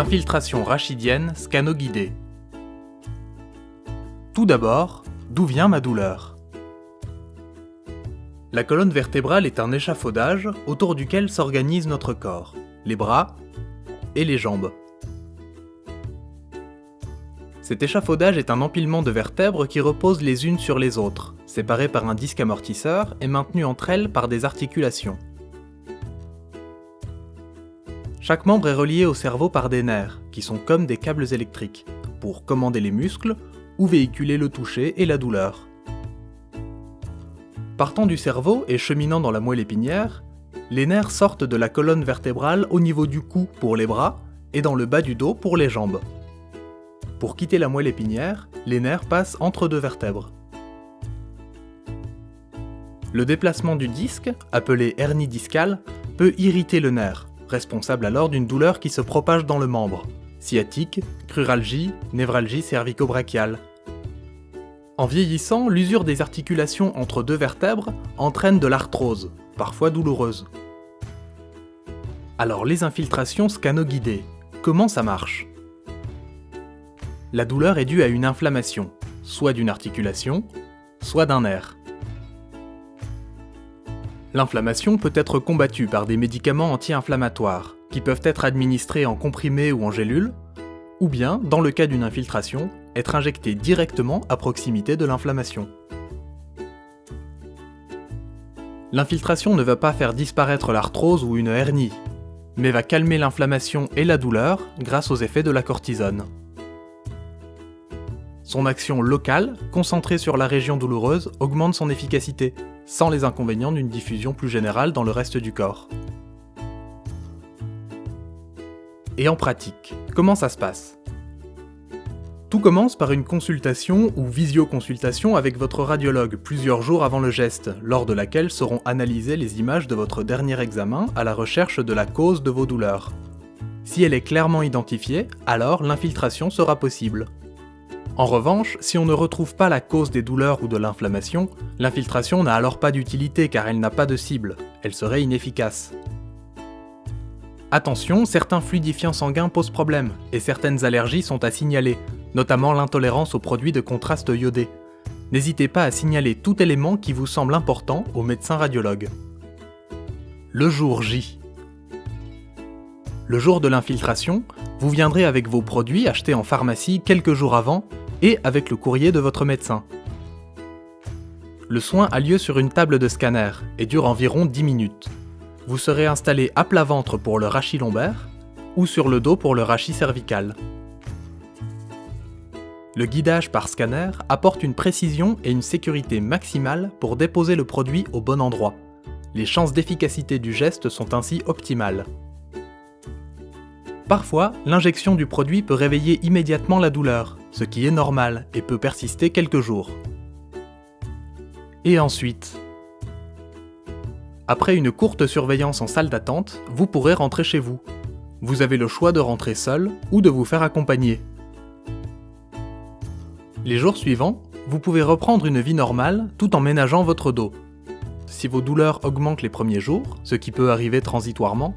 L'infiltration rachidienne scano-guidée. Tout d'abord, d'où vient ma douleur ? La colonne vertébrale est un échafaudage autour duquel s'organise notre corps, les bras et les jambes. Cet échafaudage est un empilement de vertèbres qui reposent les unes sur les autres, séparées par un disque amortisseur et maintenues entre elles par des articulations. Chaque membre est relié au cerveau par des nerfs, qui sont comme des câbles électriques, pour commander les muscles ou véhiculer le toucher et la douleur. Partant du cerveau et cheminant dans la moelle épinière, les nerfs sortent de la colonne vertébrale au niveau du cou pour les bras et dans le bas du dos pour les jambes. Pour quitter la moelle épinière, les nerfs passent entre deux vertèbres. Le déplacement du disque, appelé hernie discale, peut irriter le nerf, responsable alors d'une douleur qui se propage dans le membre, sciatique, cruralgie, névralgie cervico-brachiale. En vieillissant, l'usure des articulations entre deux vertèbres entraîne de l'arthrose, parfois douloureuse. Alors les infiltrations scano-guidées, comment ça marche ? La douleur est due à une inflammation, soit d'une articulation, soit d'un nerf. L'inflammation peut être combattue par des médicaments anti-inflammatoires, qui peuvent être administrés en comprimé ou en gélule, ou bien, dans le cas d'une infiltration, être injectés directement à proximité de l'inflammation. L'infiltration ne va pas faire disparaître l'arthrose ou une hernie, mais va calmer l'inflammation et la douleur grâce aux effets de la cortisone. Son action locale, concentrée sur la région douloureuse, augmente son efficacité, sans les inconvénients d'une diffusion plus générale dans le reste du corps. Et en pratique, comment ça se passe ? Tout commence par une consultation ou visioconsultation avec votre radiologue plusieurs jours avant le geste, lors de laquelle seront analysées les images de votre dernier examen à la recherche de la cause de vos douleurs. Si elle est clairement identifiée, alors l'infiltration sera possible. En revanche, si on ne retrouve pas la cause des douleurs ou de l'inflammation, l'infiltration n'a alors pas d'utilité car elle n'a pas de cible, elle serait inefficace. Attention, certains fluidifiants sanguins posent problème, et certaines allergies sont à signaler, notamment l'intolérance aux produits de contraste iodé. N'hésitez pas à signaler tout élément qui vous semble important au médecin radiologue. Le jour J. Le jour de l'infiltration, vous viendrez avec vos produits achetés en pharmacie quelques jours avant et avec le courrier de votre médecin. Le soin a lieu sur une table de scanner et dure environ 10 minutes. Vous serez installé à plat ventre pour le rachis lombaire ou sur le dos pour le rachis cervical. Le guidage par scanner apporte une précision et une sécurité maximale pour déposer le produit au bon endroit. Les chances d'efficacité du geste sont ainsi optimales. Parfois, l'injection du produit peut réveiller immédiatement la douleur, ce qui est normal et peut persister quelques jours. Et ensuite, après une courte surveillance en salle d'attente, vous pourrez rentrer chez vous. Vous avez le choix de rentrer seul ou de vous faire accompagner. Les jours suivants, vous pouvez reprendre une vie normale tout en ménageant votre dos. Si vos douleurs augmentent les premiers jours, ce qui peut arriver transitoirement,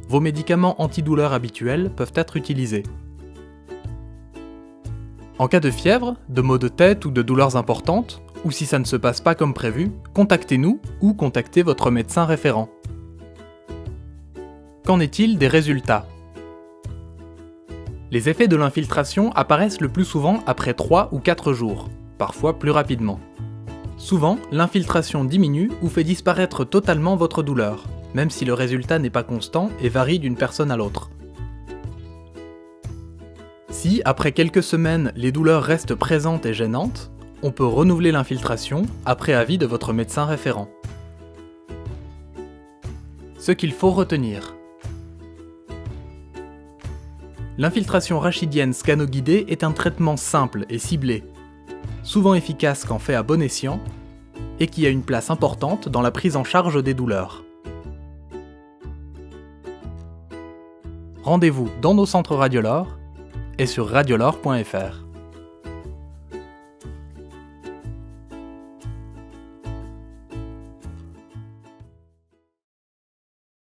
vos médicaments antidouleurs habituels peuvent être utilisés. En cas de fièvre, de maux de tête ou de douleurs importantes, ou si ça ne se passe pas comme prévu, contactez-nous ou contactez votre médecin référent. Qu'en est-il des résultats ? Les effets de l'infiltration apparaissent le plus souvent après 3 ou 4 jours, parfois plus rapidement. Souvent, l'infiltration diminue ou fait disparaître totalement votre douleur, même si le résultat n'est pas constant et varie d'une personne à l'autre. Si, après quelques semaines, les douleurs restent présentes et gênantes, on peut renouveler l'infiltration après avis de votre médecin référent. Ce qu'il faut retenir. L'infiltration rachidienne scano-guidée est un traitement simple et ciblé, souvent efficace quand fait à bon escient, et qui a une place importante dans la prise en charge des douleurs. Rendez-vous dans nos centres Radiolore et sur radiolore.fr.